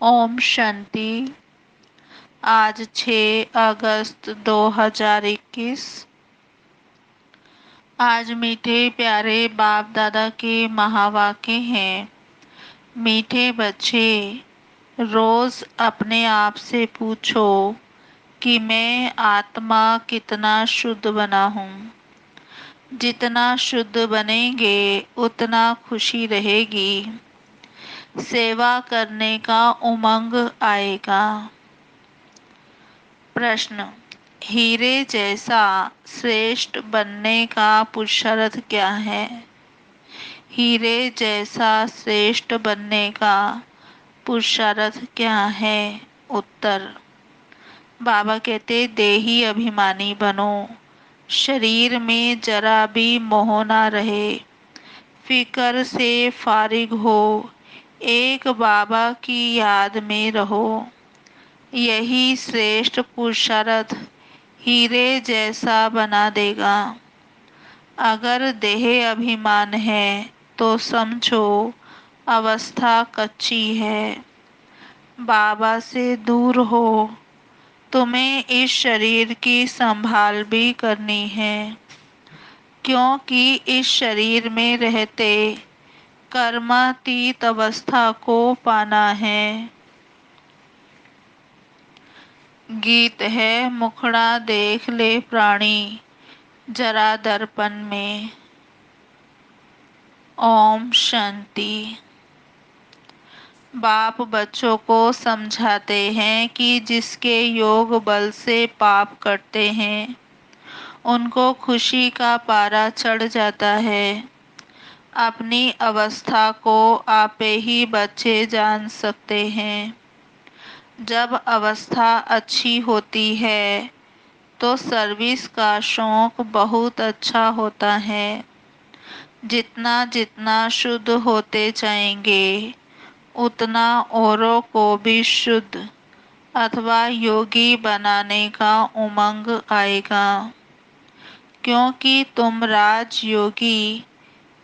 ओम शांति। आज 6 अगस्त 2021। आज मीठे प्यारे बाप दादा के महावाक्य हैं। मीठे बच्चे, रोज अपने आप से पूछो कि मैं आत्मा कितना शुद्ध बना हूँ। जितना शुद्ध बनेंगे उतना खुशी रहेगी, सेवा करने का उमंग आएगा। प्रश्न: हीरे जैसा श्रेष्ठ बनने का पुरुषार्थ क्या है? हीरे जैसा श्रेष्ठ बनने का पुरुषार्थ क्या है? उत्तर: बाबा कहते देही अभिमानी बनो, शरीर में जरा भी मोह ना रहे, फिकर से फारिग हो, एक बाबा की याद में रहो। यही श्रेष्ठ पुरुषार्थ हीरे जैसा बना देगा। अगर देह अभिमान है तो समझो अवस्था कच्ची है। बाबा से दूर हो, तुम्हें इस शरीर की संभाल भी करनी है, क्योंकि इस शरीर में रहते कर्मातीत अवस्था को पाना है। गीत है मुखड़ा देख ले प्राणी जरा दर्पण में। ओम शांति। बाप बच्चों को समझाते हैं कि जिसके योग बल से पाप करते हैं उनको खुशी का पारा चढ़ जाता है। अपनी अवस्था को आपे ही बच्चे जान सकते हैं। जब अवस्था अच्छी होती है तो सर्विस का शौक बहुत अच्छा होता है। जितना जितना शुद्ध होते जाएंगे उतना औरों को भी शुद्ध अथवा योगी बनाने का उमंग आएगा, क्योंकि तुम राज योगी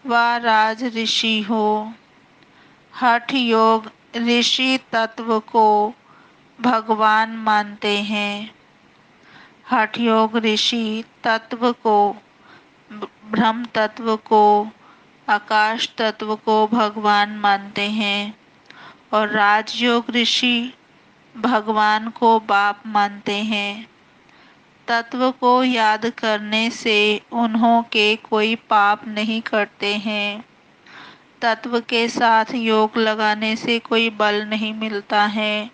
व राज ऋषि हो। हठ योग ऋषि तत्व को भगवान मानते हैं। हठ योग ऋषि तत्व को, ब्रह्म तत्व को, आकाश तत्व को भगवान मानते हैं और राजयोग ऋषि भगवान को बाप मानते हैं। तत्व को याद करने से उन्हों के कोई पाप नहीं करते हैं। तत्व के साथ योग लगाने से कोई बल नहीं मिलता है।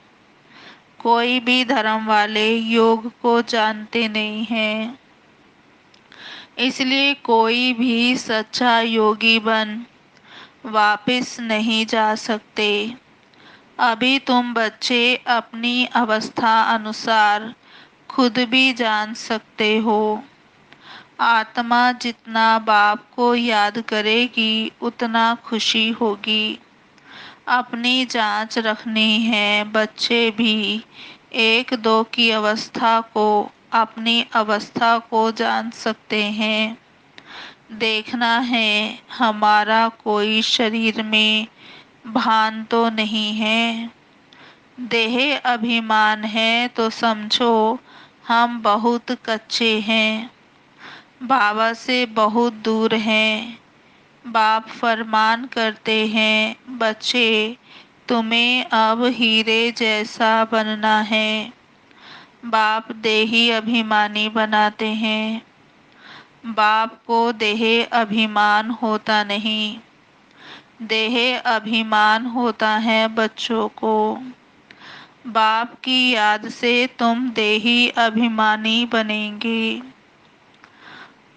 कोई भी धर्म वाले योग को जानते नहीं हैं, इसलिए कोई भी सच्चा योगी बन वापस नहीं जा सकते। अभी तुम बच्चे अपनी अवस्था अनुसार खुद भी जान सकते हो। आत्मा जितना बाप को याद करेगी उतना खुशी होगी। अपनी जांच रखनी है। बच्चे भी एक दो की अवस्था को, अपनी अवस्था को जान सकते हैं। देखना है हमारा कोई शरीर में भान तो नहीं है। देह अभिमान है तो समझो हम बहुत कच्चे हैं, बाबा से बहुत दूर हैं। बाप फरमान करते हैं, बच्चे तुम्हें अब हीरे जैसा बनना है। बाप देही अभिमानी बनाते हैं। बाप को देह अभिमान होता नहीं, देह अभिमान होता है बच्चों को। बाप की याद से तुम देही अभिमानी बनेंगे।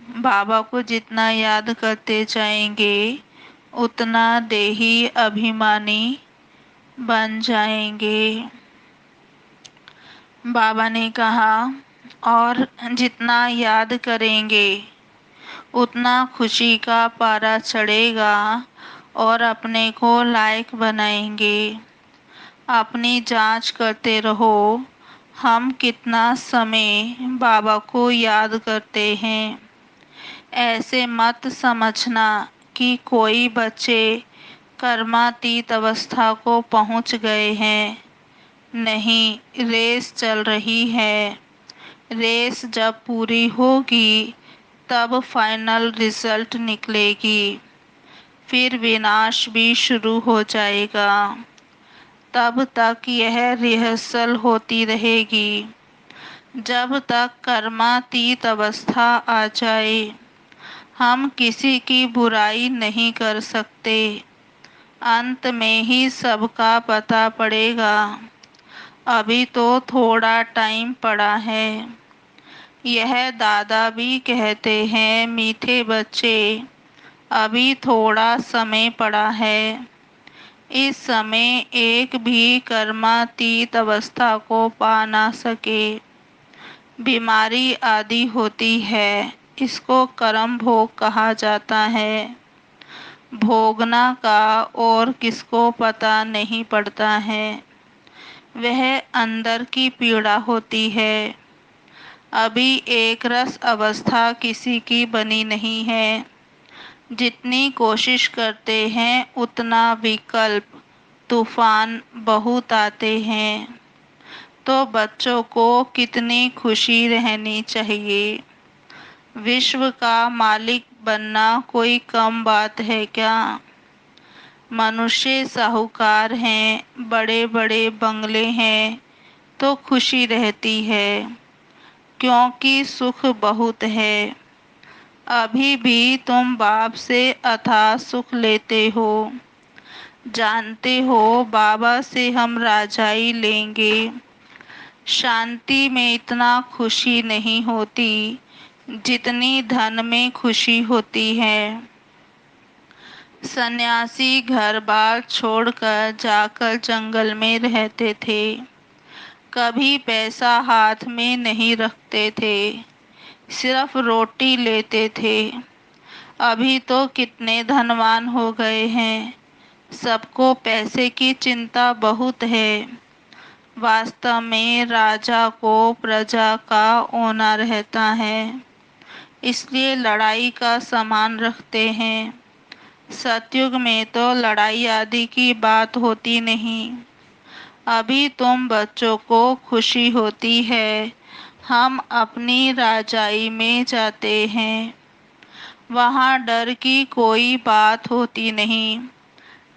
बाबा को जितना याद करते जाएंगे उतना देही अभिमानी बन जाएंगे। बाबा ने कहा और जितना याद करेंगे उतना खुशी का पारा चढ़ेगा और अपने को लायक बनाएंगे। अपनी जांच करते रहो, हम कितना समय बाबा को याद करते हैं। ऐसे मत समझना कि कोई बच्चे कर्मातीत अवस्था को पहुंच गए हैं। नहीं, रेस चल रही है। रेस जब पूरी होगी तब फाइनल रिजल्ट निकलेगी। फिर विनाश भी शुरू हो जाएगा। तब तक यह रिहर्सल होती रहेगी जब तक कर्मातीत अवस्था आ जाए। हम किसी की बुराई नहीं कर सकते। अंत में ही सबका पता पड़ेगा। अभी तो थोड़ा टाइम पड़ा है। यह दादा भी कहते हैं, मीठे बच्चे, अभी थोड़ा समय पड़ा है। इस समय एक भी कर्मातीत अवस्था को पा ना सके। बीमारी आदि होती है, इसको कर्म भोग कहा जाता है। भोगना का और किसको पता नहीं पड़ता है। वह अंदर की पीड़ा होती है। अभी एक रस अवस्था किसी की बनी नहीं है। जितनी कोशिश करते हैं उतना विकल्प तूफान बहुत आते हैं। तो बच्चों को कितनी खुशी रहनी चाहिए। विश्व का मालिक बनना कोई कम बात है क्या। मनुष्य साहूकार हैं, बड़े बड़े बंगले हैं, तो खुशी रहती है क्योंकि सुख बहुत है। अभी भी तुम बाप से अथाह सुख लेते हो। जानते हो बाबा से हम राजाई लेंगे। शांति में इतना खुशी नहीं होती जितनी धन में खुशी होती है। सन्यासी घर बार छोड़कर जाकर जंगल में रहते थे। कभी पैसा हाथ में नहीं रखते थे, सिर्फ रोटी लेते थे। अभी तो कितने धनवान हो गए हैं। सबको पैसे की चिंता बहुत है। वास्तव में राजा को प्रजा का होना रहता है, इसलिए लड़ाई का सामान रखते हैं। सतयुग में तो लड़ाई आदि की बात होती नहीं। अभी तुम बच्चों को खुशी होती है। हम अपनी राजाई में जाते हैं, वहाँ डर की कोई बात होती नहीं।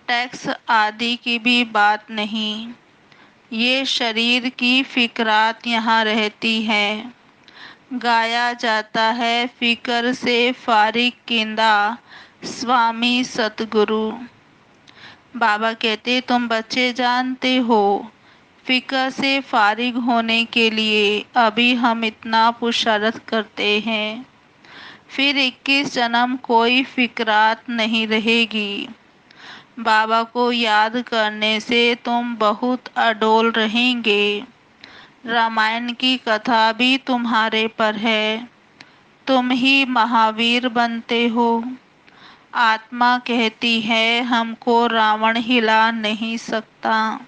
टैक्स आदि की भी बात नहीं। ये शरीर की फिक्रात यहाँ रहती है। गाया जाता है, फिकर से फारिग किंदा स्वामी सतगुरु। बाबा कहते, तुम बच्चे जानते हो, फिकर से फारिग होने के लिए अभी हम इतना पुरुषार्थ करते हैं। फिर 21 जन्म कोई फिक्रात नहीं रहेगी। बाबा को याद करने से तुम बहुत अडोल रहेंगे। रामायण की कथा भी तुम्हारे पर है। तुम ही महावीर बनते हो। आत्मा कहती है, हमको रावण हिला नहीं सकता।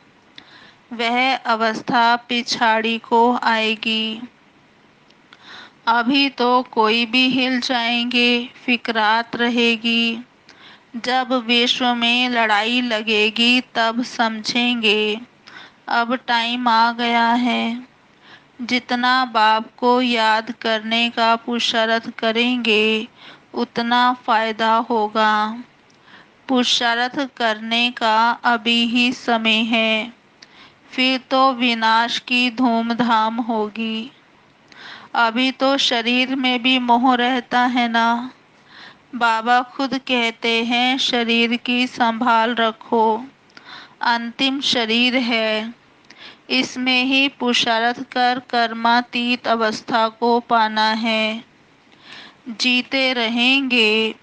वह अवस्था पिछाड़ी को आएगी। अभी तो कोई भी हिल जाएंगे, फिक्रात रहेगी। जब विश्व में लड़ाई लगेगी तब समझेंगे अब टाइम आ गया है। जितना बाप को याद करने का पुरुषार्थ करेंगे उतना फायदा होगा। पुरुषार्थ करने का अभी ही समय है, फिर तो विनाश की धूमधाम होगी। अभी तो शरीर में भी मोह रहता है ना। बाबा खुद कहते हैं, शरीर की संभाल रखो। अंतिम शरीर है, इसमें ही पुरुषार्थ कर कर्मातीत अवस्था को पाना है। जीते रहेंगे,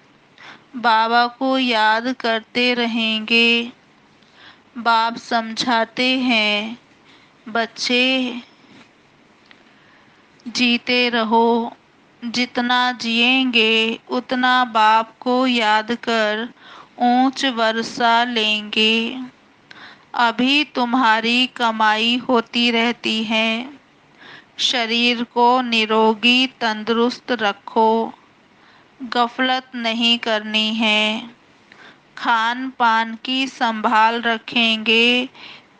बाबा को याद करते रहेंगे। बाप समझाते हैं, बच्चे जीते रहो। जितना जिएंगे उतना बाप को याद कर ऊंच वर्षा लेंगे। अभी तुम्हारी कमाई होती रहती है। शरीर को निरोगी तंदुरुस्त रखो। गफलत नहीं करनी है। खान पान की संभाल रखेंगे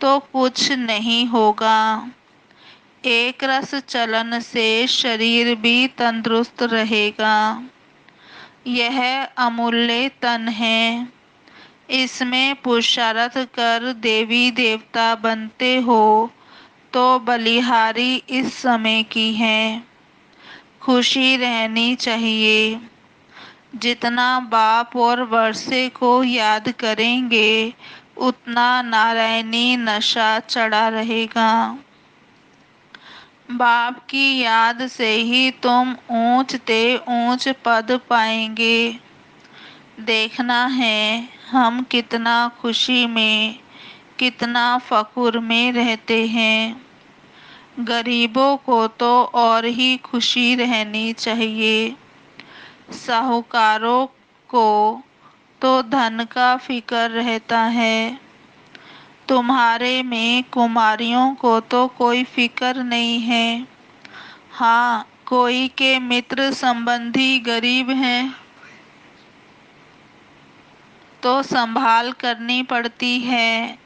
तो कुछ नहीं होगा। एक रस चलन से शरीर भी तंदुरुस्त रहेगा। यह अमूल्य तन है। इसमें पुरुषार्थ कर देवी देवता बनते हो तो बलिहारी इस समय की है। खुशी रहनी चाहिए। जितना बाप और वर्षे को याद करेंगे उतना नारायणी नशा चढ़ा रहेगा। बाप की याद से ही तुम ऊंच ते ऊंच पद पाएंगे। देखना है हम कितना खुशी में, कितना फकुर में रहते हैं। गरीबों को तो और ही खुशी रहनी चाहिए। साहूकारों को तो धन का फिक्र रहता है। तुम्हारे में कुमारियों को तो कोई फिक्र नहीं है। हाँ, कोई के मित्र संबंधी गरीब हैं तो संभाल करनी पड़ती है।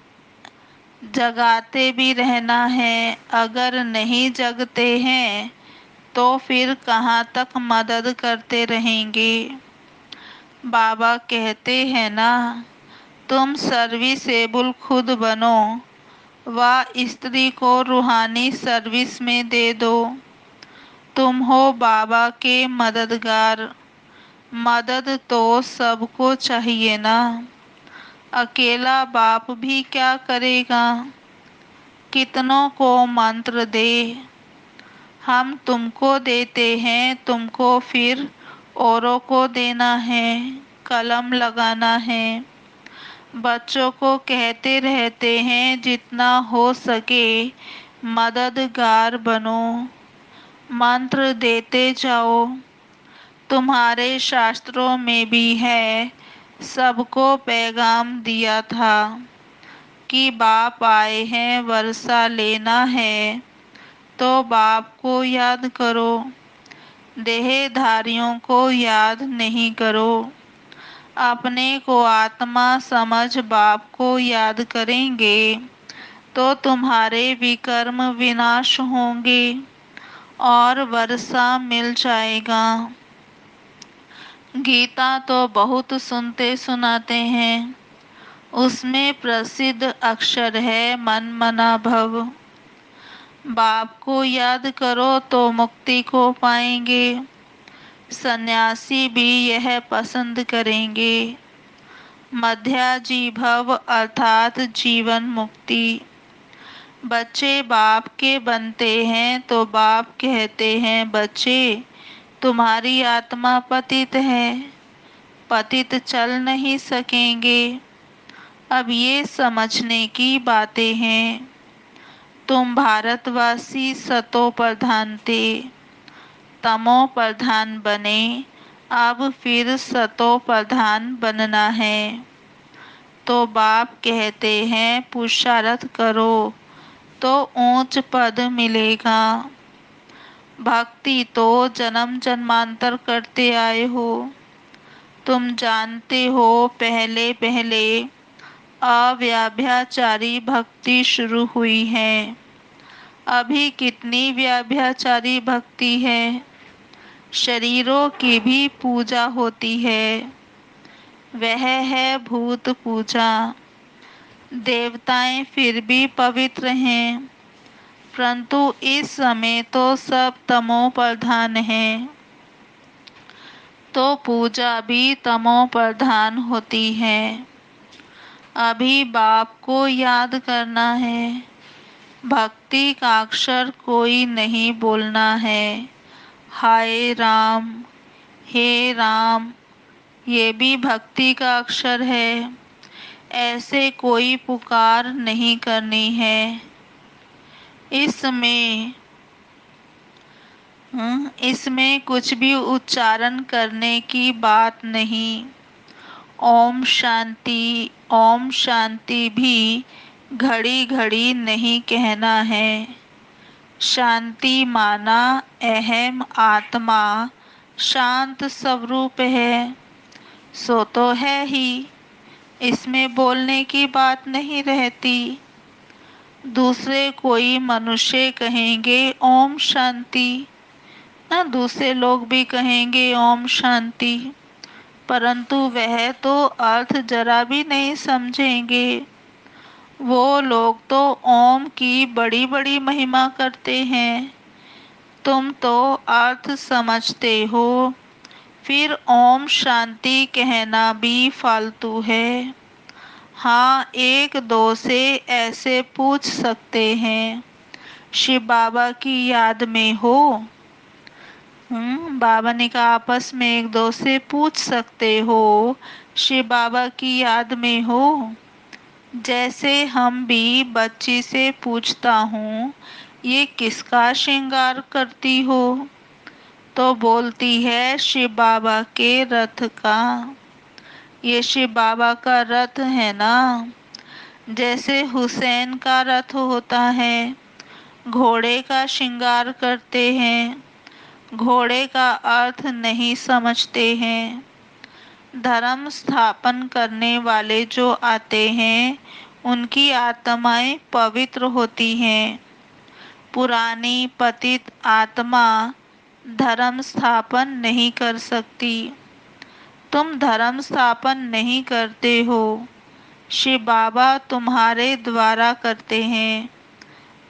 जगाते भी रहना है। अगर नहीं जगते हैं तो फिर कहाँ तक मदद करते रहेंगे। बाबा कहते हैं ना, तुम सर्विसेबल खुद बनो व स्त्री को रूहानी सर्विस में दे दो। तुम हो बाबा के मददगार। मदद तो सबको चाहिए ना। अकेला बाप भी क्या करेगा। कितनों को मंत्र दे। हम तुमको देते हैं, तुमको फिर औरों को देना है, कलम लगाना है। बच्चों को कहते रहते हैं जितना हो सके मददगार बनो। मंत्र देते जाओ। तुम्हारे शास्त्रों में भी है, सबको पैगाम दिया था कि बाप आए हैं, वर्षा लेना है तो बाप को याद करो। देहधारियों को याद नहीं करो। अपने को आत्मा समझ बाप को याद करेंगे तो तुम्हारे विकर्म विनाश होंगे और वर्षा मिल जाएगा। गीता तो बहुत सुनते सुनाते हैं। उसमें प्रसिद्ध अक्षर है मन मना भव। बाप को याद करो तो मुक्ति को पाएंगे। सन्यासी भी यह पसंद करेंगे। मध्याजी भव अर्थात जीवन मुक्ति। बच्चे बाप के बनते हैं तो बाप कहते हैं, बच्चे तुम्हारी आत्मा पतित है, पतित चल नहीं सकेंगे। अब ये समझने की बातें हैं। तुम भारतवासी सतो प्रधान थे, तमो प्रधान बने, अब फिर सतो प्रधान बनना है। तो बाप कहते हैं पुरुषार्थ करो तो ऊंच पद मिलेगा। भक्ति तो जन्म जन्मांतर करते आए हो। तुम जानते हो पहले पहले अव्याभिचारी भक्ति शुरू हुई है। अभी कितनी व्याभिचारी भक्ति है। शरीरों की भी पूजा होती है। वह है भूत पूजा। देवताएं फिर भी पवित्र हैं, परंतु इस समय तो सब तमो प्रधान हैं, तो पूजा भी तमो प्रधान होती है। अभी बाप को याद करना है। भक्ति का अक्षर कोई नहीं बोलना है। हाय राम, हे राम, ये भी भक्ति का अक्षर है। ऐसे कोई पुकार नहीं करनी है। इसमें इसमें कुछ भी उच्चारण करने की बात नहीं। ओम शांति भी घड़ी घड़ी नहीं कहना है। शांति माना अहम आत्मा शांत स्वरूप है, सो तो है ही। इसमें बोलने की बात नहीं रहती। दूसरे कोई मनुष्य कहेंगे ओम शांति, ना दूसरे लोग भी कहेंगे ओम शांति, परंतु वह तो अर्थ जरा भी नहीं समझेंगे। वो लोग तो ओम की बड़ी बड़ी महिमा करते हैं, तुम तो अर्थ समझते हो, फिर ओम शांति कहना भी फालतू है। हाँ, एक दो से ऐसे पूछ सकते हैं, शिव बाबा की याद में हो। बाबा ने कहा आपस में एक दो से पूछ सकते हो, शिव बाबा की याद में हो। जैसे हम भी बच्ची से पूछता हूँ, ये किसका श्रृंगार करती हो, तो बोलती है शिव बाबा के रथ का। ये शिव बाबा का रथ है ना। जैसे हुसैन का रथ होता है, घोड़े का श्रृंगार करते हैं, घोड़े का अर्थ नहीं समझते हैं। धर्म स्थापन करने वाले जो आते हैं, उनकी आत्माएं पवित्र होती हैं। पुरानी पतित आत्मा धर्म स्थापन नहीं कर सकती। तुम धर्म स्थापन नहीं करते हो, शिव बाबा तुम्हारे द्वारा करते हैं,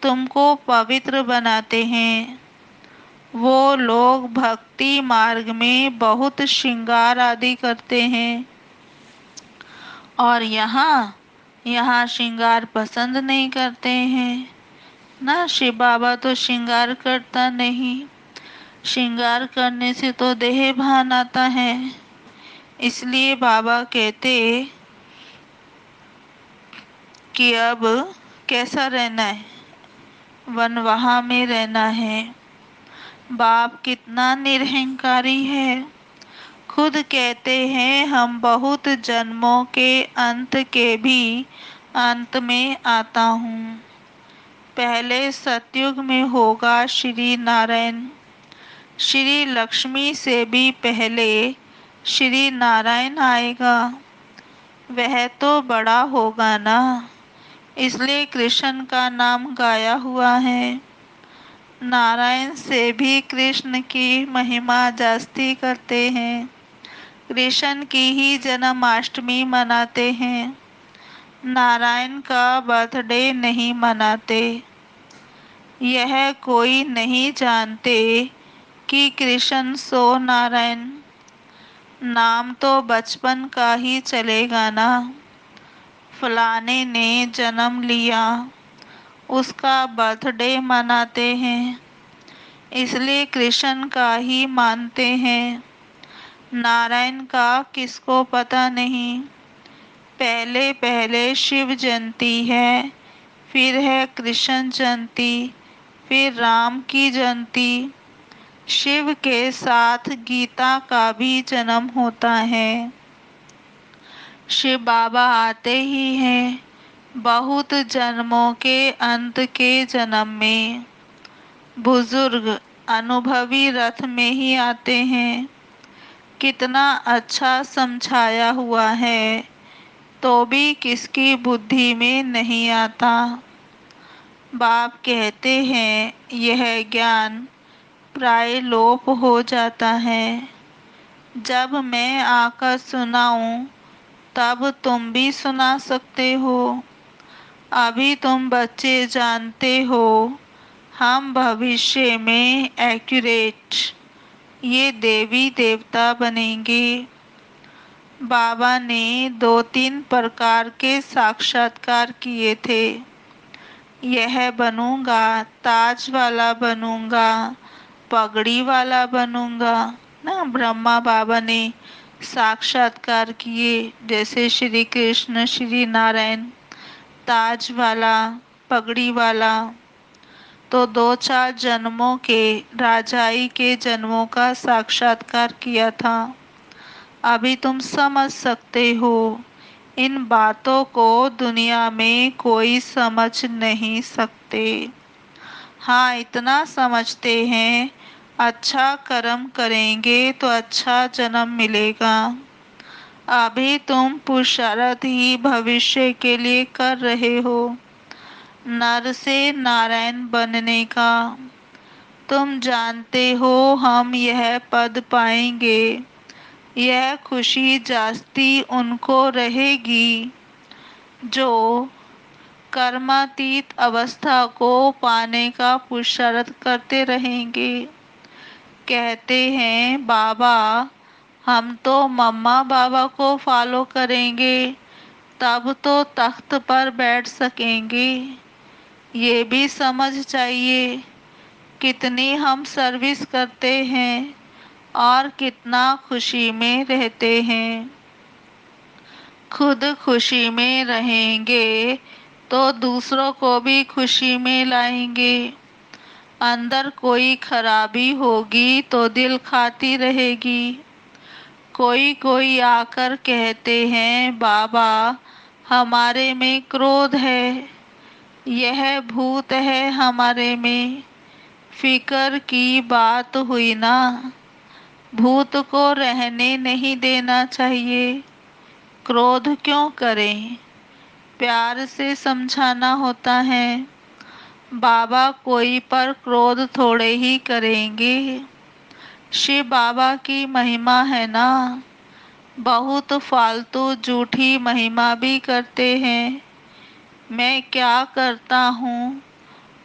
तुमको पवित्र बनाते हैं। वो लोग भक्ति मार्ग में बहुत श्रृंगार आदि करते हैं, और यहाँ यहाँ श्रृंगार पसंद नहीं करते हैं ना। शिव बाबा तो श्रृंगार करता नहीं, श्रृंगार करने से तो देह भान आता है। इसलिए बाबा कहते कि अब कैसा रहना है, वनवाह में रहना है। बाप कितना निरहंकारी है, खुद कहते हैं हम बहुत जन्मों के अंत के भी अंत में आता हूँ। पहले सतयुग में होगा श्री नारायण, श्री लक्ष्मी से भी पहले श्री नारायण आएगा। वह तो बड़ा होगा ना, इसलिए कृष्ण का नाम गाया हुआ है। नारायण से भी कृष्ण की महिमा जास्ती करते हैं, कृष्ण की ही जन्माष्टमी मनाते हैं, नारायण का बर्थडे नहीं मनाते। यह कोई नहीं जानते कि कृष्ण सो नारायण, नाम तो बचपन का ही चलेगा ना। फलाने ने जन्म लिया, उसका बर्थडे मनाते हैं, इसलिए कृष्ण का ही मानते हैं, नारायण का किसको पता नहीं। पहले पहले शिव जयंती है, फिर है कृष्ण जयंती, फिर राम की जयंती। शिव के साथ गीता का भी जन्म होता है। शिव बाबा आते ही हैं बहुत जन्मों के अंत के जन्म में। बुजुर्ग अनुभवी रथ में ही आते हैं। कितना अच्छा समझाया हुआ है, तो भी किसकी बुद्धि में नहीं आता। बाप कहते हैं यह ज्ञान प्राय लोप हो जाता है। जब मैं आकर सुनाऊं, तब तुम भी सुना सकते हो। अभी तुम बच्चे जानते हो, हम भविष्य में एक्यूरेट ये देवी देवता बनेंगे। बाबा ने 2-3 प्रकार के साक्षात्कार किए थे। यह बनूंगा, ताज वाला बनूंगा, पगड़ी वाला बनूंगा ना। ब्रह्मा बाबा ने साक्षात्कार किए, जैसे श्री कृष्ण श्री नारायण, ताज वाला, पगड़ी वाला। तो 2-4 जन्मों के राजाई के जन्मों का साक्षात्कार किया था। अभी तुम समझ सकते हो। इन बातों को दुनिया में कोई समझ नहीं सकते। हाँ, इतना समझते हैं अच्छा कर्म करेंगे तो अच्छा जन्म मिलेगा। अभी तुम पुरुषार्थ ही भविष्य के लिए कर रहे हो। नर से नारायण बनने का। तुम जानते हो हम यह पद पाएंगे, यह खुशी जास्ती उनको रहेगी जो कर्मातीत अवस्था को पाने का पुरुषार्थ करते रहेंगे। कहते हैं बाबा हम तो मम्मा बाबा को फॉलो करेंगे, तब तो तख्त पर बैठ सकेंगे। ये भी समझ चाहिए कितनी हम सर्विस करते हैं और कितना खुशी में रहते हैं। खुद खुशी में रहेंगे तो दूसरों को भी खुशी में लाएंगे। अंदर कोई खराबी होगी तो दिल खाती रहेगी। कोई कोई आकर कहते हैं बाबा हमारे में क्रोध है, यह भूत है हमारे में। फिकर की बात हुई ना, भूत को रहने नहीं देना चाहिए। क्रोध क्यों करें, प्यार से समझाना होता है। बाबा कोई पर क्रोध थोड़े ही करेंगे। शिव बाबा की महिमा है ना, बहुत फालतू झूठी महिमा भी करते हैं। मैं क्या करता हूँ,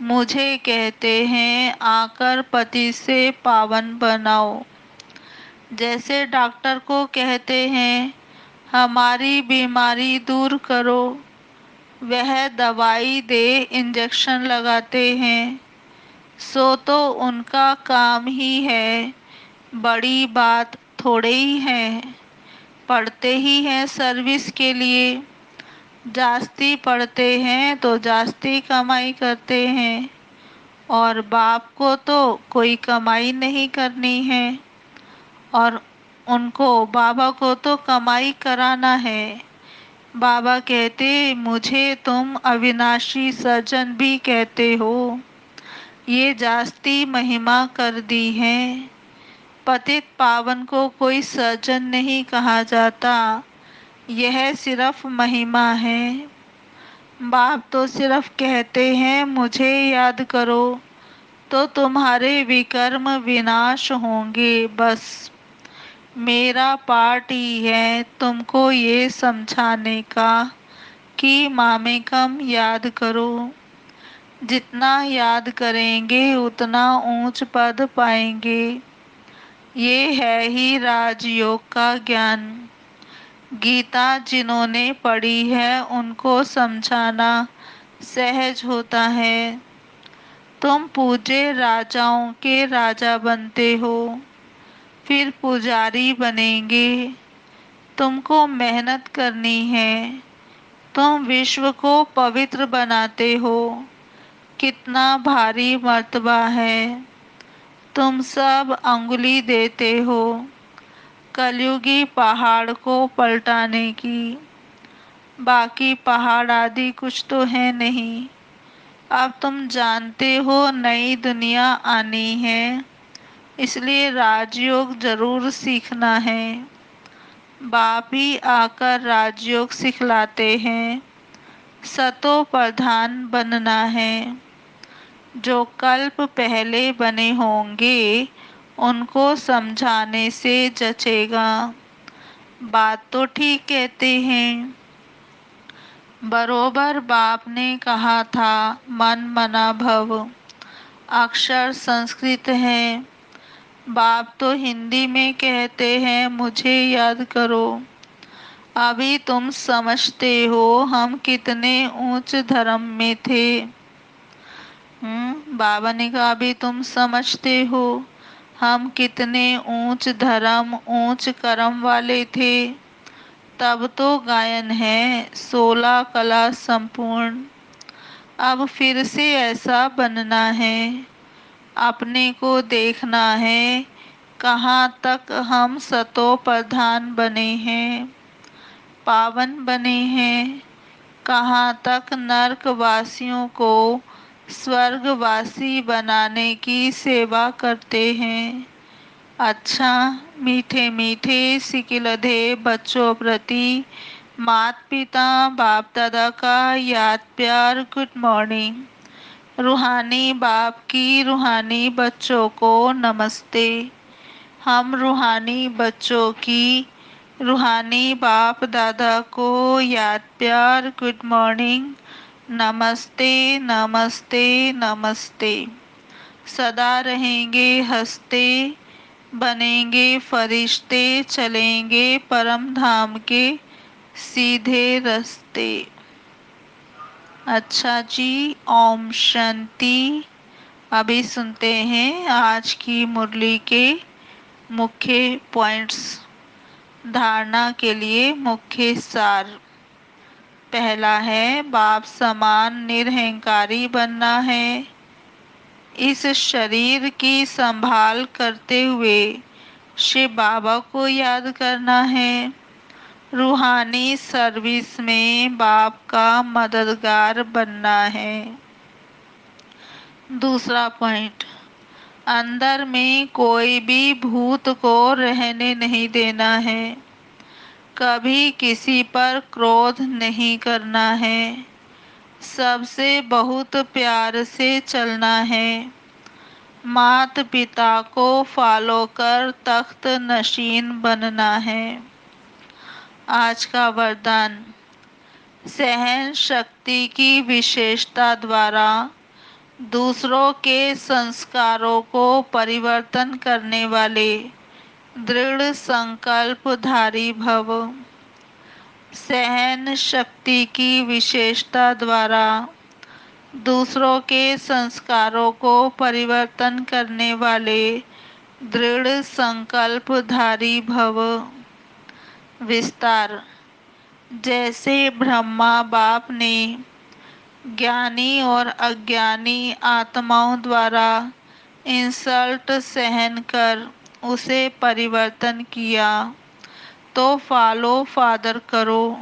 मुझे कहते हैं आकर पति से पावन बनाओ। जैसे डॉक्टर को कहते हैं हमारी बीमारी दूर करो, वह दवाई दे इंजेक्शन लगाते हैं। सो तो उनका काम ही है, बड़ी बात थोड़े ही है। पढ़ते ही हैं सर्विस के लिए, जास्ती पढ़ते हैं तो जास्ती कमाई करते हैं। और बाप को तो कोई कमाई नहीं करनी है, और उनको बाबा को तो कमाई कराना है। बाबा कहते मुझे तुम अविनाशी सज्जन भी कहते हो, ये जास्ती महिमा कर दी है। पतित पावन को कोई सज्जन नहीं कहा जाता, यह सिर्फ महिमा है। बाप तो सिर्फ कहते हैं मुझे याद करो तो तुम्हारे विकर्म विनाश होंगे। बस मेरा पार्ट ही है तुमको ये समझाने का कि मामेकम याद करो। जितना याद करेंगे उतना ऊंच पद पाएंगे। ये है ही राजयोग का ज्ञान। गीता जिन्होंने पढ़ी है उनको समझाना सहज होता है। तुम पूजे राजाओं के राजा बनते हो, फिर पुजारी बनेंगे। तुमको मेहनत करनी है। तुम विश्व को पवित्र बनाते हो, कितना भारी मर्तबा है। तुम सब अंगुली देते हो कलयुगी पहाड़ को पलटाने की। बाकी पहाड़ आदि कुछ तो है नहीं। अब तुम जानते हो नई दुनिया आनी है, इसलिए राजयोग जरूर सीखना है। बाप ही आकर राजयोग सिखलाते हैं। सतो प्रधान बनना है। जो कल्प पहले बने होंगे उनको समझाने से जचेगा। बात तो ठीक कहते हैं। बरोबर बाप ने कहा था मन मना भव। अक्षर संस्कृत है, बाप तो हिंदी में कहते हैं मुझे याद करो। अभी तुम समझते हो हम कितने ऊंच धर्म में थे। बाबा ने कहा अभी तुम समझते हो हम कितने ऊंच धर्म ऊंच कर्म वाले थे। तब तो गायन है 16 कला संपूर्ण। अब फिर से ऐसा बनना है। अपने को देखना है कहाँ तक हम सतो प्रधान बने हैं, पावन बने हैं। कहाँ तक नरकवासियों को स्वर्गवासी बनाने की सेवा करते हैं। अच्छा मीठे मीठे सिकिलधे बच्चों प्रति माता पिता बाप दादा का याद प्यार गुड मॉर्निंग। रूहानी बाप की रूहानी बच्चों को नमस्ते। हम रूहानी बच्चों की रूहानी बाप दादा को याद प्यार गुड मॉर्निंग। नमस्ते नमस्ते नमस्ते। सदा रहेंगे हंसते, बनेंगे फरिश्ते, चलेंगे परम धाम के सीधे रास्ते। अच्छा जी, ओम शांति। अभी सुनते हैं आज की मुरली के मुख्य पॉइंट्स। धारणा के लिए मुख्य सार। पहला है बाप समान निरहंकारी बनना है। इस शरीर की संभाल करते हुए शिव बाबा को याद करना है। रूहानी सर्विस में बाप का मददगार बनना है। दूसरा पॉइंट, अंदर में कोई भी भूत को रहने नहीं देना है। कभी किसी पर क्रोध नहीं करना है। सबसे बहुत प्यार से चलना है। माता पिता को फॉलो कर तख्त नशीन बनना है। आज का वरदान, सहन शक्ति की विशेषता द्वारा दूसरों के संस्कारों को परिवर्तन करने वाले दृढ़ संकल्पधारी भव। सहन शक्ति की विशेषता द्वारा दूसरों के संस्कारों को परिवर्तन करने वाले दृढ़ संकल्पधारी भव। विस्तार, जैसे ब्रह्मा बाप ने ज्ञानी और अज्ञानी आत्माओं द्वारा इंसल्ट सहन कर उसे परिवर्तन किया, तो फॉलो फादर करो।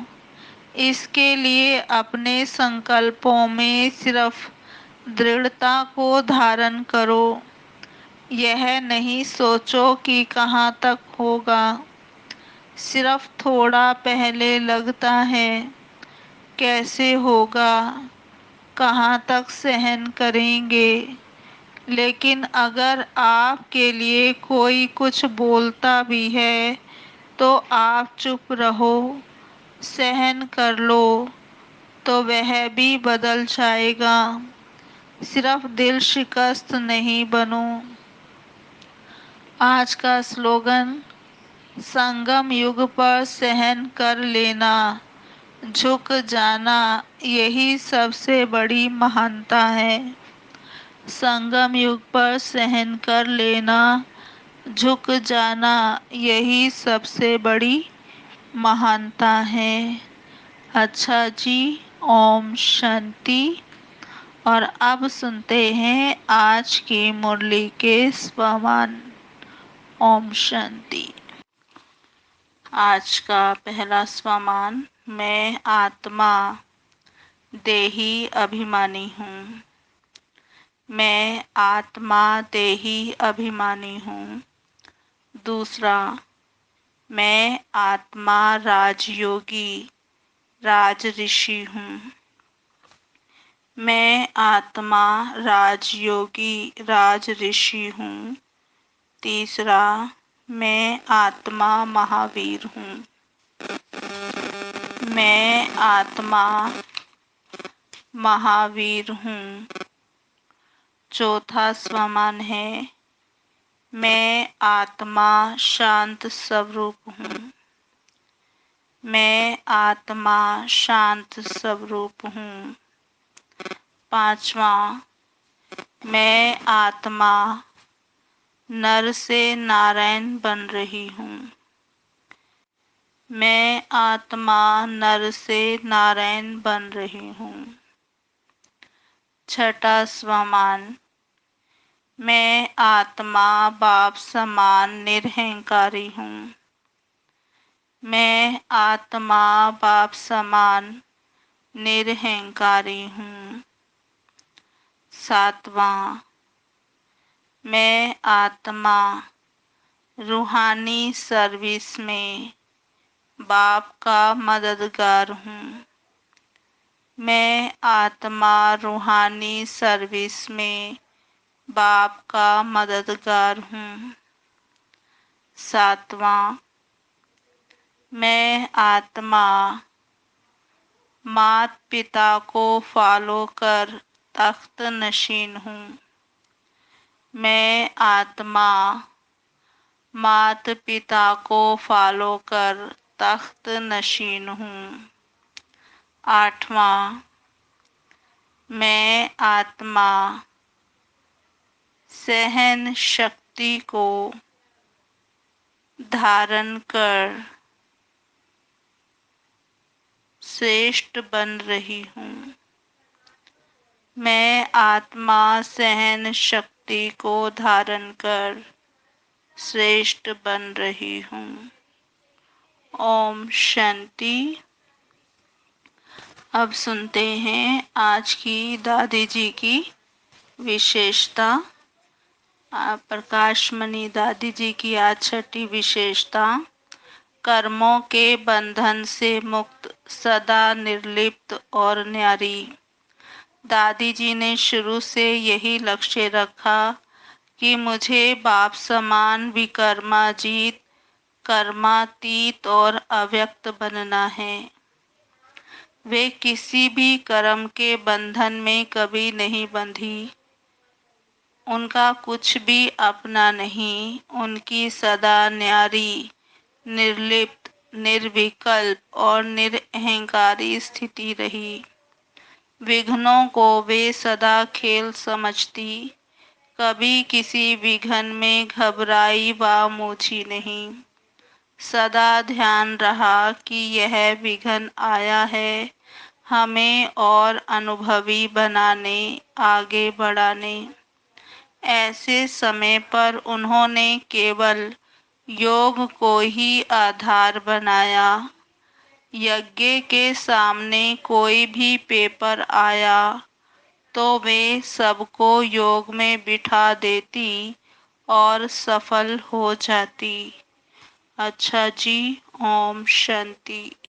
इसके लिए अपने संकल्पों में सिर्फ दृढ़ता को धारण करो। यह नहीं सोचो कि कहाँ तक होगा। सिर्फ थोड़ा पहले लगता है कैसे होगा, कहाँ तक सहन करेंगे। लेकिन अगर आपके लिए कोई कुछ बोलता भी है तो आप चुप रहो, सहन कर लो, तो वह भी बदल जाएगा। सिर्फ दिल शिकस्त नहीं बनो। आज का स्लोगन, संगम युग पर सहन कर लेना, झुक जाना, यही सबसे बड़ी महानता है। संगम युग पर सहन कर लेना, झुक जाना, यही सबसे बड़ी महानता है। अच्छा जी, ओम शांति। और अब सुनते हैं आज की मुरली के स्वमान। ओम शांति। आज का पहला स्वमान, मैं आत्मा देही अभिमानी हूँ। मैं आत्मा देही अभिमानी हूँ। दूसरा, मैं आत्मा राजयोगी राज ऋषि हूँ। मैं आत्मा राजयोगी राज ऋषि हूँ। तीसरा, मैं आत्मा महावीर हूँ। मैं आत्मा महावीर हूँ। चौथा स्वमान है, मैं आत्मा शांत स्वरूप हूँ। मैं आत्मा शांत स्वरूप हूँ। पांचवा, मैं आत्मा नर से नारायण बन रही हूँ। मैं आत्मा नर से नारायण बन रही हूँ। छठा स्वमान, मैं आत्मा बाप समान निरहंकारी हूँ। मैं आत्मा बाप समान निरहंकारी हूँ। सातवां, मैं आत्मा रूहानी सर्विस में बाप का मददगार हूँ। मैं आत्मा रूहानी सर्विस में बाप का मददगार हूँ। 7वां, मैं आत्मा मात पिता को फॉलो कर तख्त नशीन हूँ। मैं आत्मा मात पिता को फॉलो कर तख्त नशीन हूँ। 8वां, मैं आत्मा सहन शक्ति को धारण कर श्रेष्ठ बन रही हूँ। मैं आत्मा सहन शक्ति को धारण कर श्रेष्ठ बन रही हूँ। ओम शांति। अब सुनते हैं आज की दादी जी की विशेषता। प्रकाश मणि दादी जी की आज छठी विशेषता, कर्मों के बंधन से मुक्त, सदा निर्लिप्त और न्यारी। दादी जी ने शुरू से यही लक्ष्य रखा कि मुझे बाप समान विकर्माजीत, कर्मातीत और अव्यक्त बनना है। वे किसी भी कर्म के बंधन में कभी नहीं बंधी। उनका कुछ भी अपना नहीं। उनकी सदा न्यारी, निर्लिप्त, निर्विकल्प और निरअहंकारी स्थिति रही। विघ्नों को वे सदा खेल समझती, कभी किसी विघ्न में घबराई व मूछी नहीं। सदा ध्यान रहा कि यह विघ्न आया है हमें और अनुभवी बनाने, आगे बढ़ाने। ऐसे समय पर उन्होंने केवल योग को ही आधार बनाया। यज्ञ के सामने कोई भी पेपर आया तो वे सबको योग में बिठा देती और सफल हो जाती। अच्छा जी, ओम शांति।